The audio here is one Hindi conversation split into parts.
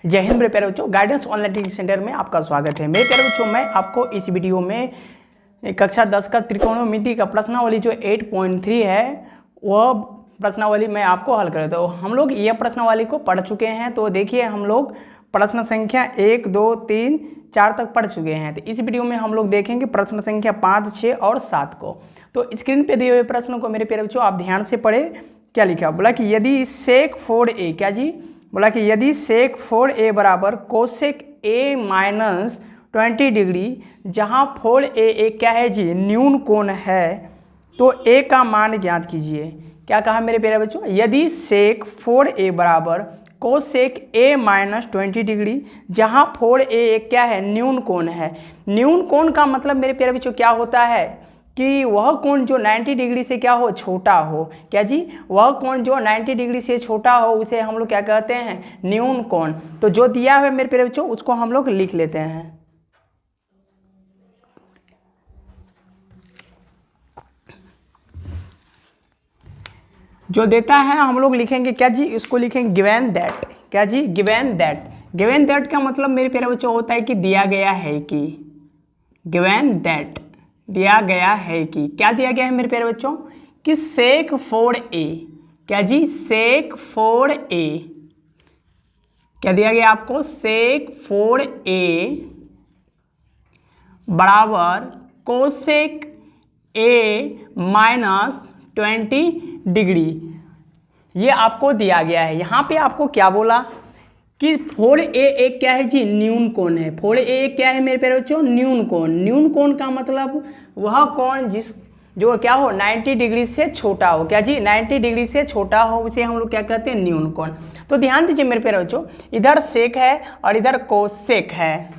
जय हिंद मेरे प्यारे बच्चों, गाइडेंस ऑनलाइन टीचिंग सेंटर में आपका स्वागत है। मेरे प्यारे बच्चों, मैं आपको इस वीडियो में कक्षा 10 का त्रिकोणमिति का प्रश्नावली जो 8.3 है वह प्रश्नावली मैं आपको हल कर देता हूँ। हम लोग यह प्रश्नावली को पढ़ चुके हैं, तो देखिए हम लोग प्रश्न संख्या 1, 2, 3, 4 तक पढ़ चुके हैं। तो इस वीडियो में हम लोग देखेंगे प्रश्न संख्या 5, 6 और 7 को। तो स्क्रीन पे दिए हुए प्रश्नों को मेरे प्यारे बच्चों आप ध्यान से पढ़े। क्या लिखा, बोला कि यदि सेक 4a, क्या जी, बोला कि यदि सेक 4a बराबर कोसेक a माइनस 20 डिग्री, जहाँ 4a एक क्या है जी, न्यून कोण है, तो a का मान ज्ञात कीजिए। क्या कहा मेरे प्यारे बच्चों, यदि सेक 4a बराबर कोसेक a माइनस 20 डिग्री, जहाँ 4a एक क्या है, न्यून कोण है। न्यून कोण का मतलब मेरे प्यारे बच्चों क्या होता है कि वह कोण जो 90 डिग्री से क्या हो, छोटा हो। क्या जी, वह कोण जो 90 डिग्री से छोटा हो उसे हम लोग क्या कहते हैं, न्यून कोण। तो जो दिया है मेरे प्यारे बच्चों उसको हम लोग लिख लेते हैं। जो देता है हम लोग लिखेंगे क्या जी, इसको लिखेंगे गिवन दैट। क्या जी, गिवन दैट। गिवन दैट का मतलब मेरे प्यारे बच्चों होता है कि दिया गया है कि, गिवन दैट दिया गया है कि, क्या दिया गया है मेरे प्यारे बच्चों, कि सेक 4a, क्या जी, सेक 4a, क्या दिया गया आपको, सेक 4a बराबर कोसेक a माइनस 20 डिग्री, ये आपको दिया गया है। यहाँ पे आपको क्या बोला कि 4a एक क्या है जी, न्यून कोण है। 4a एक क्या है मेरे प्यारे बच्चों, न्यून कोण। न्यून कोण का मतलब वह कोण जो क्या हो, 90 डिग्री से छोटा हो। क्या जी, 90 डिग्री से छोटा हो उसे हम लोग क्या कहते हैं, न्यून कोण। तो ध्यान दीजिए मेरे प्यारे बच्चों, इधर सेक है और इधर कोसेक है।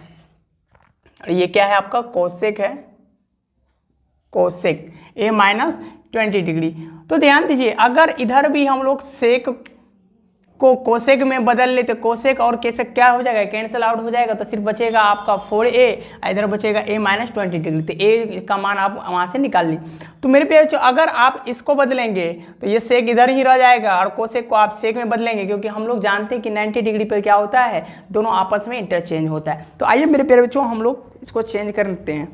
ये क्या है आपका, कोसेक है, कोसेक a माइनस 20 डिग्री। तो ध्यान दीजिए, अगर इधर भी हम लोग सेक को कोसेक में बदल ले तो कोसेक और केसेक क्या हो जाएगा, कैंसिल आउट हो जाएगा। तो सिर्फ बचेगा आपका 4a, इधर बचेगा a माइनस 20 डिग्री। तो a का मान आप वहाँ से निकाल ली। तो मेरे प्यारे बच्चों, अगर आप इसको बदलेंगे तो ये सेक इधर ही रह जाएगा और कोसेक को आप सेक में बदलेंगे, क्योंकि हम लोग जानते हैं कि 90 डिग्री पर क्या होता है, दोनों आपस में इंटरचेंज होता है। तो आइए मेरे प्यारे बच्चों हम लोग इसको चेंज कर लेते हैं।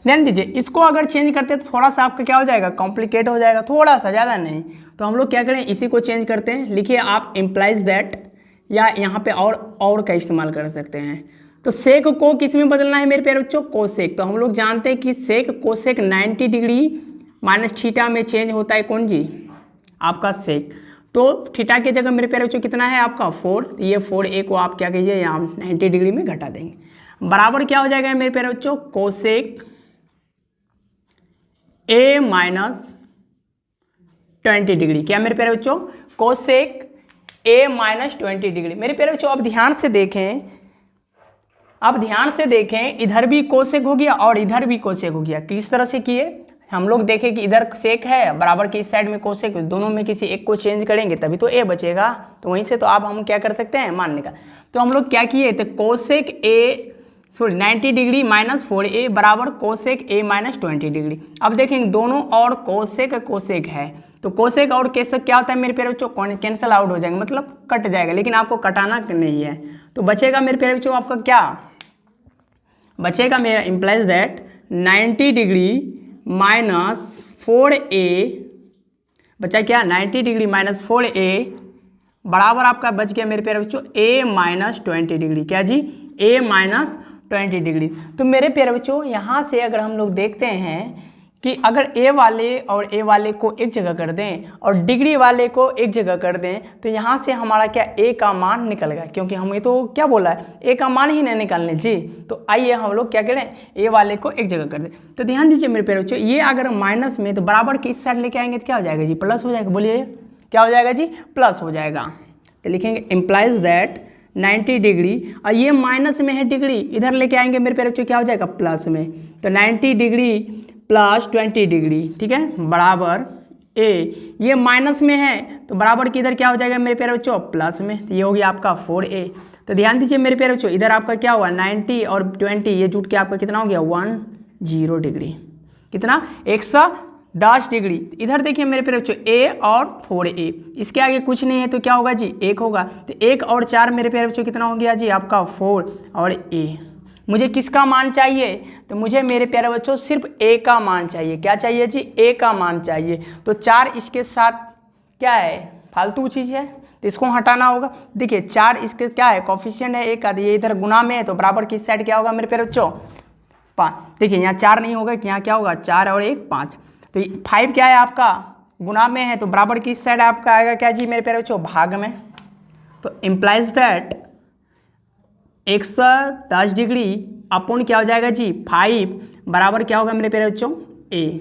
ध्यान दीजिए, इसको अगर चेंज करते हैं तो थोड़ा सा आपका क्या हो जाएगा, कॉम्प्लिकेट हो जाएगा, थोड़ा सा, ज़्यादा नहीं। तो हम लोग क्या करें, इसी को चेंज करते हैं। लिखिए आप इम्प्लाइज दैट, या यहाँ पे और का इस्तेमाल कर सकते हैं। तो सेक को किस में बदलना है मेरे प्यारे बच्चों, कोसेक। तो हम लोग जानते हैं कि sec cosec 90 degree minus theta में चेंज होता है कौन जी, आपका सेक। तो थीटा की जगह मेरे प्यारे बच्चों कितना है आपका 4। तो ये 4a को आप क्या कीजिए, यहाँ 90 डिग्री में घटा देंगे। बराबर क्या हो जाएगा मेरे प्यारे बच्चों, कोसेक a माइनस 20 डिग्री। क्या मेरे प्यारे बच्चों, कोसेक a माइनस 20 डिग्री। मेरे प्यारे बच्चों अब ध्यान से देखें, अब ध्यान से देखें, इधर भी कोसेक हो गया और इधर भी कोसेक हो गया। किस तरह से किए, हम लोग देखें कि इधर सेक है बराबर की इस साइड में कोसेक, दोनों में किसी एक को चेंज करेंगे तभी तो a बचेगा। तो वहीं से तो आप हम क्या कर सकते हैं, मान निकाल। तो हम लोग क्या किए, तो cosec a 90 degree minus 4a बराबर कोसेक a माइनस 20 डिग्री। अब देखेंगे दोनों और कोसेक कोसेक है, तो कोसेक और केसेक क्या होता है मेरे प्यारे बच्चों, कैंसिल आउट हो जाएंगे, मतलब कट जाएगा, लेकिन आपको कटाना नहीं है। तो बचेगा मेरे प्यारे बच्चों आपका क्या बचेगा, मेरा implies that 90 degree minus 4a बचा क्या, 90 डिग्री माइनस 4a बराबर आपका बच गया मेरे प्यारे बच्चों a माइनस 20 डिग्री। क्या जी, a माइनस 20 डिग्री। तो मेरे प्यारे बच्चों यहाँ से अगर हम लोग देखते हैं कि अगर a वाले और a वाले को एक जगह कर दें और डिग्री वाले को एक जगह कर दें, तो यहाँ से हमारा क्या a का मान निकल गया, क्योंकि हमें तो क्या बोला है, a का मान ही नहीं निकालने जी। तो आइए हम लोग क्या करें, a वाले को एक जगह कर दें। तो ध्यान दीजिए मेरे प्यारे बच्चों, ये अगर माइनस में तो बराबर की इस साइड लेके आएंगे तो क्या हो जाएगा जी, प्लस हो जाएगा। बोलिए क्या हो जाएगा जी, प्लस हो जाएगा। तो लिखेंगे इम्प्लाइज दैट 90 डिग्री, और ये माइनस में है डिग्री, इधर लेके आएंगे मेरे प्यारे बच्चों क्या हो जाएगा, प्लस में। तो 90 डिग्री प्लस 20 डिग्री, ठीक है, बराबर a। ये माइनस में है तो बराबर की इधर क्या हो जाएगा मेरे प्यारे बच्चों, प्लस में। तो ये हो गया आपका 4a। तो ध्यान दीजिए मेरे प्यारे बच्चों, इधर आपका क्या हुआ, 90 और 20 ये जुट के आपका कितना हो गया, 10 डिग्री। कितना, 10 डिग्री। इधर देखिए मेरे प्यारे बच्चों a और 4a, इसके आगे कुछ नहीं है तो क्या होगा जी 1 होगा। तो 1 और 4 मेरे प्यारे बच्चों कितना हो गया जी आपका 4 और a। मुझे किसका मान चाहिए? तो मुझे मेरे प्यारे बच्चों सिर्फ a का मान चाहिए। क्या चाहिए जी? a का मान चाहिए। तो 4 इसके साथ क्या है? फालतू चीज़ है तो इसको हटाना होगा। देखिए 4 इसके क्या है? कॉफिशिएंट है 1 का, ये इधर गुना में है तो बराबर किस साइड क्या होगा मेरे प्यारे बच्चों? 5। देखिए यहाँ 4 नहीं होगा कि यहाँ क्या होगा? 4 और 1 5। तो 5 क्या है आपका? गुना में है तो बराबर किस साइड आपका आएगा क्या जी मेरे प्यारे बच्चों? भाग में। तो इम्प्लाइज दैट 110 डिग्री अपोन क्या हो जाएगा जी 5 बराबर क्या होगा मेरे प्यारे बच्चों? a।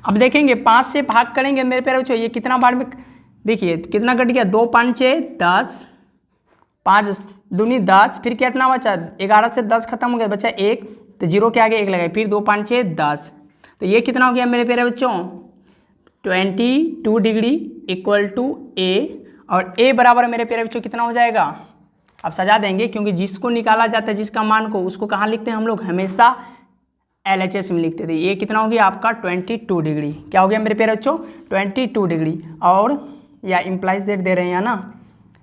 अब देखेंगे 5 से भाग करेंगे मेरे प्यारे बच्चों, ये कितना बार में देखिए कितना कट गया? 2 5 6 10, 5 दूनी 10, फिर कितना बचा? 11 से 10 खत्म हो गया, बचा 1, तो 0 के आगे 1 लगाए, फिर 2 5 6 10, तो ये कितना हो गया मेरे प्यारे बच्चों? 22 डिग्री इक्वल टू a। और a बराबर मेरे प्यारे बच्चों कितना हो जाएगा? अब सजा देंगे क्योंकि जिसको निकाला जाता है जिसका मान को, उसको कहाँ लिखते हैं हम लोग? हमेशा LHS में लिखते थे। ये कितना हो गया आपका? 22 डिग्री। क्या हो गया मेरे प्यारे बच्चों? 22 डिग्री। और या इम्प्लाइज डेट दे रहे हैं ना,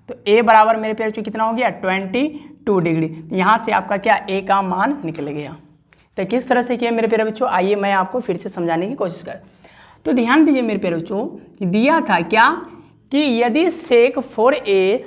तो a बराबर मेरे प्यारे बच्चों कितना हो गया? 22 डिग्री। यहाँ से आपका क्या a का मान निकल गया। तो किस तरह से किया मेरे प्यारे बच्चों? आइए मैं आपको फिर से समझाने की कोशिश कर। तो ध्यान दीजिए मेरे प्यारे बच्चों, दिया था क्या कि यदि सेक 4a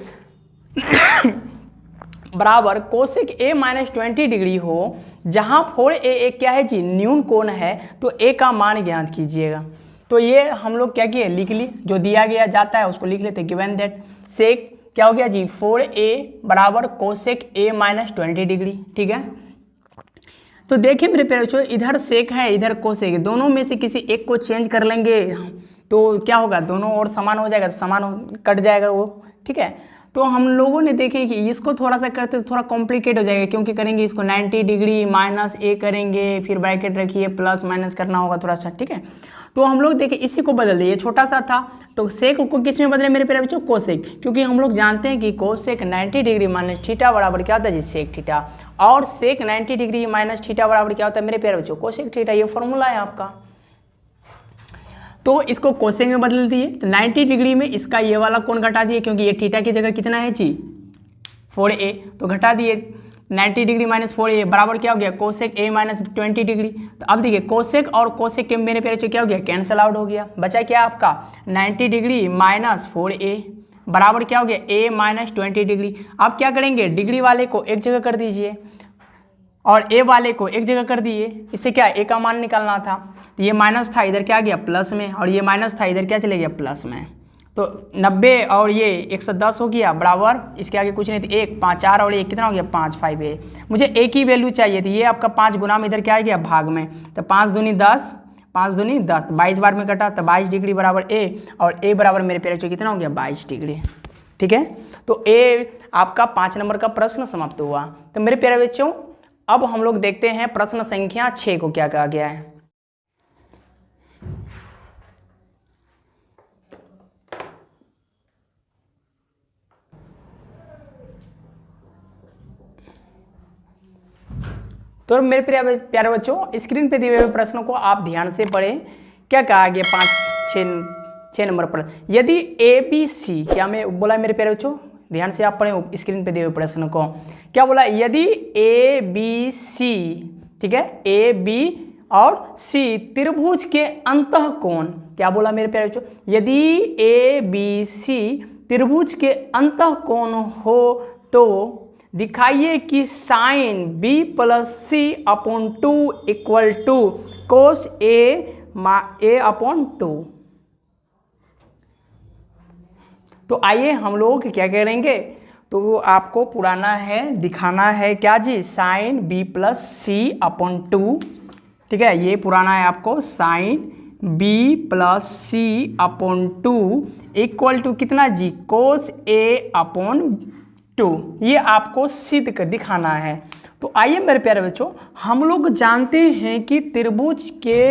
बराबर कोसेक a माइनस 20 डिग्री हो, जहाँ 4a एक क्या है जी? न्यून कोण है, तो a का मान ज्ञात कीजिएगा। तो ये हम लोग क्या किए? लिख ली, जो दिया गया जाता है उसको लिख लेते। गिवन दैट सेक क्या हो गया जी? 4a बराबर कोसेक a माइनस 20 डिग्री। ठीक है, तो देखिए मेरे प्यारे बच्चों, इधर सेक है इधर कोसेक है, दोनों में से किसी एक को चेंज कर लेंगे तो क्या होगा? दोनों और समान हो जाएगा, समान कट जाएगा वो। ठीक है, तो हम लोगों ने देखे कि इसको थोड़ा सा करते तो थोड़ा कॉम्प्लिकेट हो जाएगा, क्योंकि करेंगे इसको 90 डिग्री माइनस a करेंगे, फिर ब्रैकेट रखिए, प्लस माइनस करना होगा थोड़ा सा। ठीक है, तो हम लोग देखिए इसी को बदल दिए, छोटा सा था तो सेक को किस में बदले मेरे प्यारे बच्चों? कोसेक, क्योंकि हम लोग जानते हैं कि कोसेक 90 डिग्री माइनस थीटा बराबर क्या होता है जी? Sec theta. और सेक 90 डिग्री माइनस थीटा बराबर क्या होता है मेरे प्यारे बच्चों? Cosec theta. ये फॉर्मूला है आपका। तो इसको कोसेक में बदल दिए, तो 90 डिग्री में इसका ये वाला कोण घटा दिए, क्योंकि ये थीटा की जगह कितना है जी? 4a, तो घटा दिए 90 डिग्री माइनस 4a बराबर क्या हो गया? Cosec a minus 20 degree. तो अब देखिए कोसेक और कोसेक के मेरे प्यारे क्या हो गया? कैंसल आउट हो गया। बचा क्या आपका? 90 डिग्री माइनस 4a बराबर क्या हो गया? a minus 20 degree. अब क्या करेंगे? डिग्री वाले को एक जगह कर दीजिए और a वाले को एक जगह कर दिए। इससे क्या? a का मान निकालना था, तो ये माइनस था इधर क्या गया? प्लस में, और ये माइनस था इधर क्या चले गया? प्लस में। तो 90 और ये 110 हो गया बराबर, इसके आगे कुछ नहीं थी, 1 5 4 और 1 कितना हो गया? 5 5a। मुझे एक ही वैल्यू चाहिए थी, ये आपका 5 गुना में इधर क्या आ गया? भाग में। तो 5 दूनी 10, 5 दूनी 10, 22 बार में कटा, तो 22 डिग्री बराबर a, और a बराबर मेरे प्यारे बच्चों कितना हो गया? 22 डिग्री। ठीक है, तो a आपका 5 नंबर का प्रश्न समाप्त हुआ। तो मेरे प्यारे बच्चों अब हम लोग देखते हैं प्रश्न संख्या 6 को क्या कहा गया है। तो मेरे प्यारे बच्चों स्क्रीन पे दिए हुए प्रश्नों को आप ध्यान से पढ़ें। क्या कहा गया? 6 नंबर पर, यदि ABC, क्या मैं बोला मेरे प्यारे बच्चों? ध्यान से आप पढ़ें स्क्रीन पे दिए हुए प्रश्न को। क्या बोला? यदि ABC, ठीक है, AB और C त्रिभुज के अंतःकोण, क्या बोला मेरे प्यारे बच्चों? यदि ABC त्रिभुज के अंतःकोण हो तो दिखाइए कि sine b plus C upon 2 equal to cos a upon 2। तो आइए हम लोग क्या करेंगे, तो आपको पुराना है, दिखाना है क्या जी? Sine b plus C upon 2। ठीक है, ये पुराना है आपको, sine b plus C upon 2 equal to कितना जी? कोस a अपॉन 2। ये आपको सिद्ध कर दिखाना है। तो आइए मेरे प्यारे बच्चों, हम लोग जानते हैं कि त्रिभुज के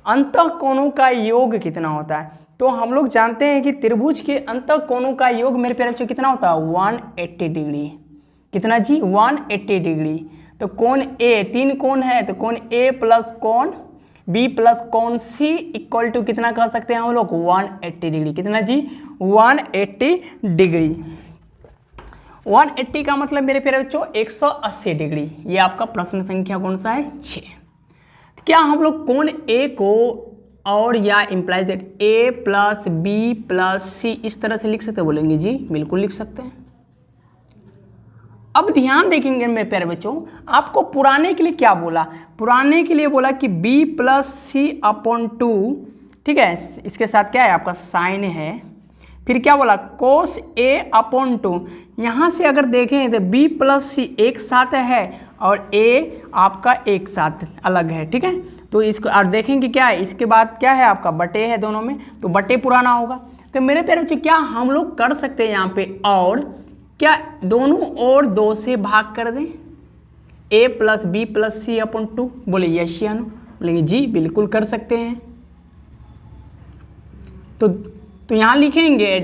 अंतःकोणों का योग कितना होता है। तो हम लोग जानते हैं कि त्रिभुज के अंतःकोणों का योग मेरे प्यारे बच्चों कितना होता है? 180 डिग्री। कितना जी? 180 डिग्री। तो कोण A, 3 कोण है, तो कोण A प्लस कोण बी प्लस कौन सी इक्वल टू कितना कह सकते हैं हम लोग 180 डिग्री। कितना जी 180 डिग्री। 180 का मतलब मेरे प्यारे बच्चों 180 डिग्री। ये आपका प्रश्न संख्या कौन सा है 6। क्या हम लोग कोण ए को और या implies that A plus B plus C इस तरह से लिख सकते बोलेंगे जी बिल्कुल लिख सकते हैं। अब ध्यान देखेंगे मेरे प्यारे बच्चों, आपको पुराने के लिए क्या बोला, पुराने के लिए बोला कि b प्लस सी अपॉन 2, ठीक है, इसके साथ क्या है आपका साइन है, फिर क्या बोला कोस a अपॉन 2। यहाँ से अगर देखें तो b प्लस सी एक साथ है और a आपका एक साथ अलग है, ठीक है। तो इसको और देखेंगे क्या है, इसके बाद क्या है आपका बटे है दोनों में, तो बटे पुराना होगा। तो मेरे प्यारे बच्चों क्या हम लोग कर सकते हैं यहाँ पे, और क्या दोनों और 2 से भाग कर दें, a plus B plus C upon 2, बोले यस या नो, बोलेंगे जी बिल्कुल कर सकते हैं। तो यहाँ लिखेंगे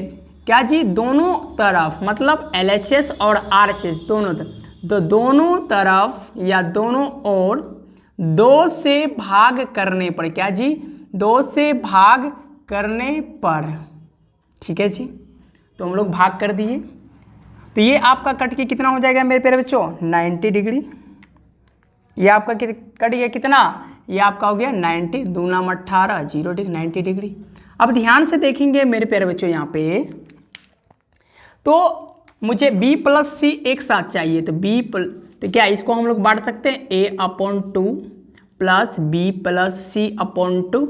क्या जी दोनों तरफ, मतलब LHS और RHS दोनों तरफ, तो दोनों तरफ या दोनों ओर 2 से भाग करने पर, क्या जी 2 से भाग करने पर, ठीक है जी। तो हम लोग भाग कर दिए, तो ये आपका कट के कितना हो जाएगा मेरे प्यारे बच्चों 90 डिग्री। ये आपका कट गया कितना, ये आपका हो गया 90, 2 नाम 18, 0 डिग्री 90 डिग्री। अब ध्यान से देखेंगे मेरे प्यारे बच्चों यहाँ पे, तो मुझे b प्लस सी एक साथ चाहिए, तो क्या इसको हम लोग बांट सकते हैं a upon 2 plus B plus C upon 2,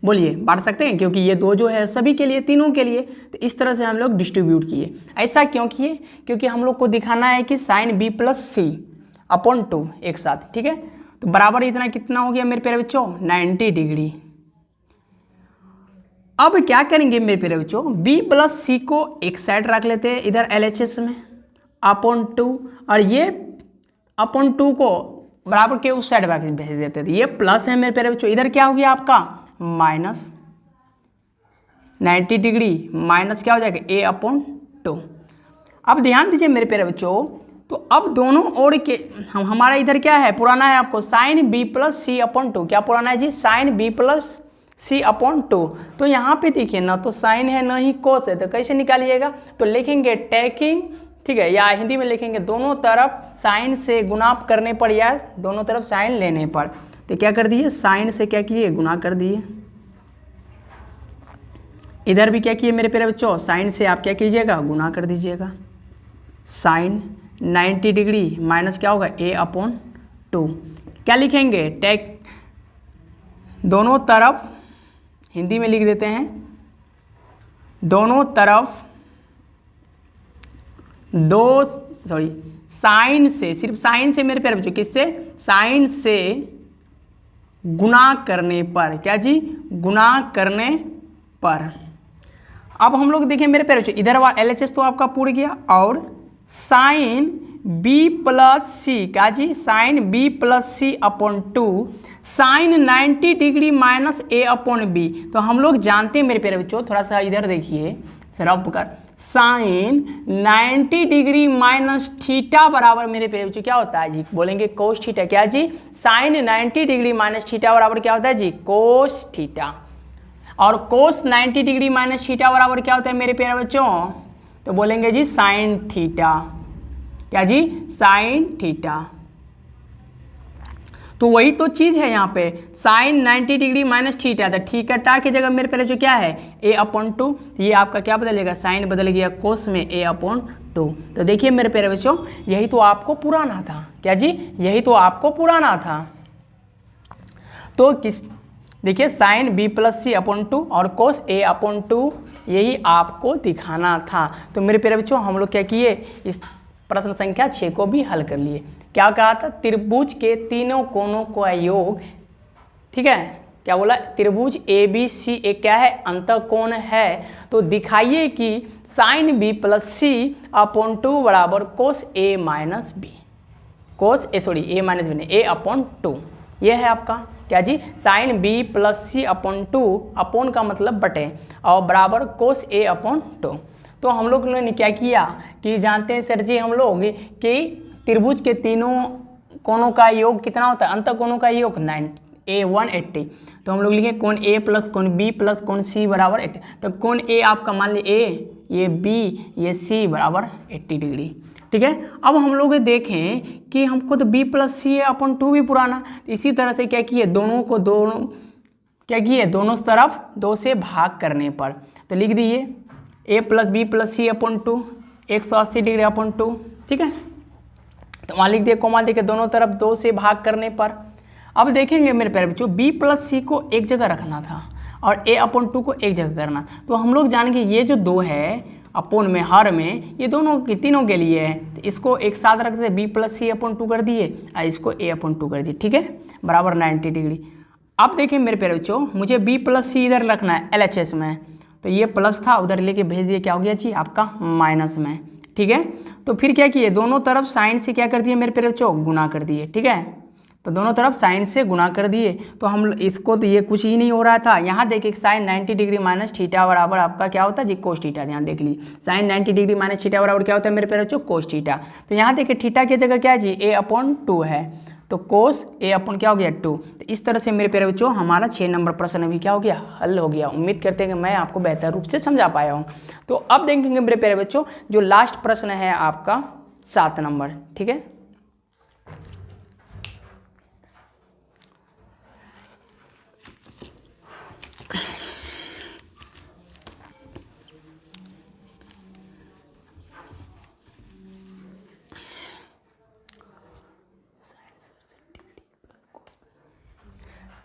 बोलिए बांट सकते हैं, क्योंकि ये 2 जो है सभी के लिए, तीनों के लिए, तो इस तरह से हम लोग डिस्ट्रीब्यूट किए। ऐसा क्यों किए, क्योंकि हम लोग को दिखाना है कि sine b plus C upon 2 एक साथ, ठीक है। तो बराबर इतना कितना हो गया मेरे प्यारे बच्चों 90 डिग्री। अब क्या करेंगे मेरे प्यारे बच्चों, b प्लस सी को एक साइड रख लेते हैं इधर LHS में अपॉन 2, और ये अपॉन 2 को बराबर के उस साइड भेज देते थे। ये प्लस है मेरे प्यारे बच्चों, इधर क्या हो गया आपका माइनस 90 डिग्री, माइनस क्या हो जाएगा a अपॉन 2। अब ध्यान दीजिए मेरे प्यारे बच्चों, तो अब दोनों ओर के हमारा इधर क्या है, पुराना है आपको sine b plus C upon 2, क्या पुराना है जी sine b plus C upon 2। तो यहाँ पे देखिए ना तो साइन है ना ही कोस है, तो कैसे निकालिएगा, तो लिखेंगे टेकिंग, ठीक है, या हिंदी में लिखेंगे दोनों तरफ साइन से गुना करने पर या दोनों तरफ साइन लेने पर। तो क्या कर दिए साइन से क्या किए गुना कर दिए, इधर भी क्या किए मेरे प्यारे बच्चों साइन से आप क्या कीजिएगा गुना कर दीजिएगा। साइन 90 डिग्री माइनस क्या होगा a अपॉन 2, क्या लिखेंगे टेक दोनों तरफ, हिंदी में लिख देते हैं दोनों तरफ साइन से, सिर्फ साइन से मेरे प्यारे बच्चों, किससे साइन से गुना करने पर, क्या जी गुना करने पर। अब हम लोग देखें मेरे प्यारे बच्चों, इधर वाला LHS तो आपका पूर्ण गया, और साइन b प्लस सी, क्या जी sine b plus C upon 2, sine 90 degree minus a upon b। तो हम लोग जानते हैं मेरे प्यारे बच्चों, थोड़ा सा इधर देखिए रब कर, साइन 90 डिग्री माइनस थीटा बराबर मेरे प्यारे बच्चों क्या होता है जी, बोलेंगे कोस थीटा, क्या जी साइन 90 डिग्री माइनस थीटा बराबर क्या होता है जी कोस थीटा, और कोस 90 डिग्री माइनस थीटा बराबर क्या होता है मेरे प्यारे बच्चों, तो बोलेंगे जी साइन थीटा, क्या जी साइन थीटा। तो वही तो चीज है यहाँ पे, साइन 90 डिग्री माइनस थीटा, तो थीटा की जगह मेरे पहले जो क्या है a अपॉन 2, ये आपका क्या बदलेगा साइन बदल गया कोस में a अपॉन 2। तो देखिए मेरे प्यारे बच्चों यही तो आपको पुराना था, क्या जी यही तो आपको पुराना था। तो किस देखिए sign b plus C upon 2 और कोस a अपॉन 2 यही आपको दिखाना था। तो मेरे प्यारे बच्चों हम लोग क्या किए, इस प्रश्न संख्या 6 को भी हल कर लिए। क्या कहा था, त्रिभुज के तीनों कोणों का योग, ठीक है, क्या बोला त्रिभुज ABC एक क्या है अंतःकोण है, तो दिखाइए कि sine b plus C upon 2 बराबर cos a minus B, cos A sorry a minus B नहीं a अपॉन 2, ये है आपका क्या जी sine b plus C upon 2, upon का मतलब बटे, और बराबर कोस a अपॉन 2। तो हम लोग ने क्या किया कि जानते हैं सर जी हम लोग कि त्रिभुज के तीनों कोणों का योग कितना होता है, अंतःकोणों का योग ए 180। तो हम लोग लिखे कोण ए प्लस कोण बी प्लस कोण सी बराबर 80। तो कोण ए आपका मान लीजिए ए, ये बी, ये सी बराबर 80 डिग्री। ठीक है, अब हम लोग देखें कि हमको तो बी प्लस सी है अपन 2 भी पुराना, इसी तरह से क्या किए, दोनों क्या किए, दोनों तरफ 2 से भाग करने पर। तो लिख दीजिए ए प्लस बी प्लस सी अपन 2, 180 डिग्री अपन 2। ठीक है, तो वहाँ लिख दिए कोमा देखिए दोनों तरफ 2 से भाग करने पर। अब देखेंगे मेरे प्यारे बच्चों, बी प्लस सी को एक जगह रखना था और ए अपन 2 को एक जगह करना। तो हम लोग जानेंगे ये जो 2 है अपोन में हर में, ये दोनों तीनों के लिए है। तो इसको एक साथ रख से बी प्लस सी अपन 2 कर दिए और इसको ए अपन 2 कर दिए। ठीक है, बराबर 90 डिग्री। अब देखिए मेरे प्यारे बच्चों, मुझे बी प्लस सी इधर रखना है LHS में, तो ये प्लस था उधर लेके भेज दिए, क्या हो गया जी आपका माइनस में। ठीक है, तो फिर क्या किए, दोनों तरफ साइन से क्या कर दिए मेरे प्यारे बच्चों, गुना कर दिए। ठीक है, तो दोनों तरफ साइन से गुना कर दिए। तो हम इसको तो ये कुछ ही नहीं हो रहा था, यहाँ देखिए साइन 90 डिग्री माइनस थीटा बराबर आपका क्या होता है जी कोस थीटा। यहाँ देख लीजिए साइन 90 डिग्री माइनस थीटा बराबर क्या होता है मेरे प्यारे बच्चों, कोस थीटा। तो यहाँ देखिए थीटा की जगह क्या है जी ए अपॉन 2 है, तो कोस ए अपन क्या हो गया 2। तो इस तरह से मेरे प्यारे बच्चों हमारा 6 नंबर प्रश्न अभी क्या हो गया, हल हो गया। उम्मीद करते हैं कि मैं आपको बेहतर रूप से समझा पाया हूँ। तो अब देखेंगे मेरे प्यारे बच्चों जो लास्ट प्रश्न है आपका 7 नंबर। ठीक है,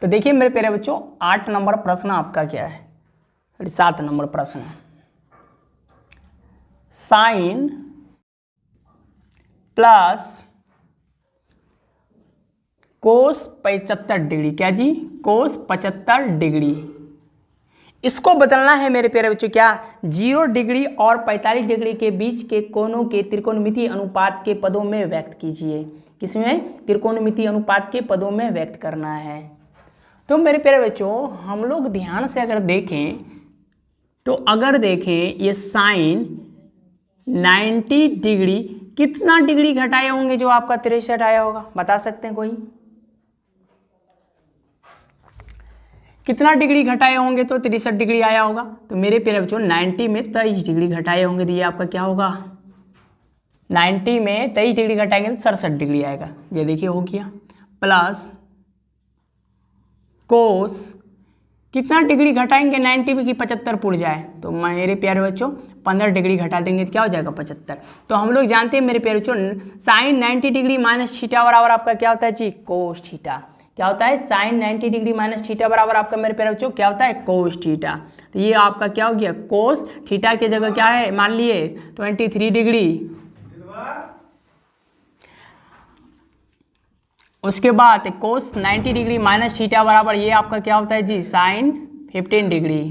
तो देखिए मेरे प्यारे बच्चों 8 नंबर प्रश्न आपका क्या है, 7 नंबर प्रश्न, साइन प्लस कोस 75 डिग्री, क्या जी कोस 75 डिग्री, इसको बदलना है मेरे प्यारे बच्चों क्या, 0 डिग्री और 45 डिग्री के बीच के कोणों के त्रिकोणमितीय अनुपात के पदों में व्यक्त कीजिए। किसमें, त्रिकोणमितीय अनुपात के पदों में व्यक्त करना है। तो मेरे प्यारे बच्चों हम लोग ध्यान से अगर देखें तो अगर देखें ये साइन 90 डिग्री कितना डिग्री घटाए होंगे जो आपका 63 आया होगा, बता सकते हैं कोई, कितना डिग्री घटाए होंगे तो 63 डिग्री आया होगा। तो मेरे प्यारे बच्चों 90 में 23 डिग्री घटाए होंगे तो ये आपका क्या होगा, 90 में 23 डिग्री घटाएंगे तो 67 डिग्री आएगा। ये देखिए हो गया, प्लस कोस कितना डिग्री घटाएंगे 90 में कि 75 पुड़ जाए, तो मेरे प्यारे बच्चों 15 डिग्री घटा देंगे तो क्या हो जाएगा 75। तो हम लोग जानते हैं मेरे प्यारे बच्चों साइन 90 डिग्री माइनस थीटा बराबर आपका क्या होता है जी कोस थीटा। क्या होता है, साइन 90 डिग्री माइनस थीटा बराबर आपका मेरे प्यारे बच्चों क्या होता है कोस थीटा। तो ये आपका क्या हो गया, कोस थीटा की जगह क्या है मान लिए 23 डिग्री, उसके बाद कोस 90 डिग्री माइनस थीटा बराबर ये आपका क्या होता है जी साइन 15 डिग्री।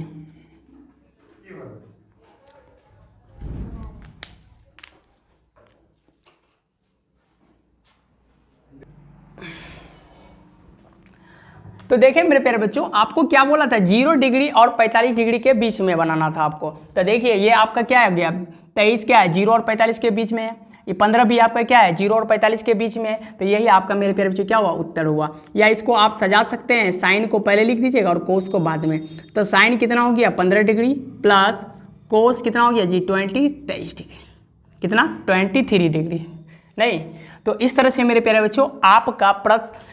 तो देखिए मेरे प्यारे बच्चों आपको क्या बोला था, 0 डिग्री और 45 डिग्री के बीच में बनाना था आपको। तो देखिए ये आपका क्या हो गया, 23 क्या है 0 और 45 के बीच में है, ये 15 भी आपका क्या है 0 और 45 के बीच में है। तो यही आपका मेरे प्यारे बच्चों क्या हुआ, उत्तर हुआ। या इसको आप सजा सकते हैं, साइन को पहले लिख दीजिएगा और कोस को बाद में। तो साइन कितना हो गया 15 डिग्री प्लस कोस कितना हो गया जी 23 डिग्री, कितना 23 डिग्री नहीं। तो इस तरह से मेरे प्यारे बच्चों आपका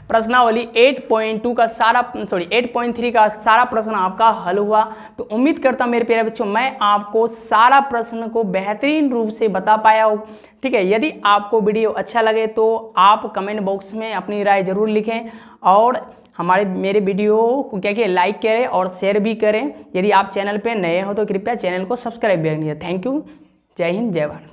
प्रश्नावली 8.2 का सारा 8.3 का सारा प्रश्न आपका हल हुआ। तो उम्मीद करता हूँ मेरे प्यारे बच्चों मैं आपको सारा प्रश्न को बेहतरीन रूप से बता पाया हूँ। ठीक है, यदि आपको वीडियो अच्छा लगे तो आप कमेंट बॉक्स में अपनी राय जरूर लिखें और मेरे वीडियो को क्या लाइक करें और शेयर भी करें। यदि आप चैनल पर नए हो तो कृपया चैनल को सब्सक्राइब भी करिए। थैंक यू, जय हिंद, जय भारत।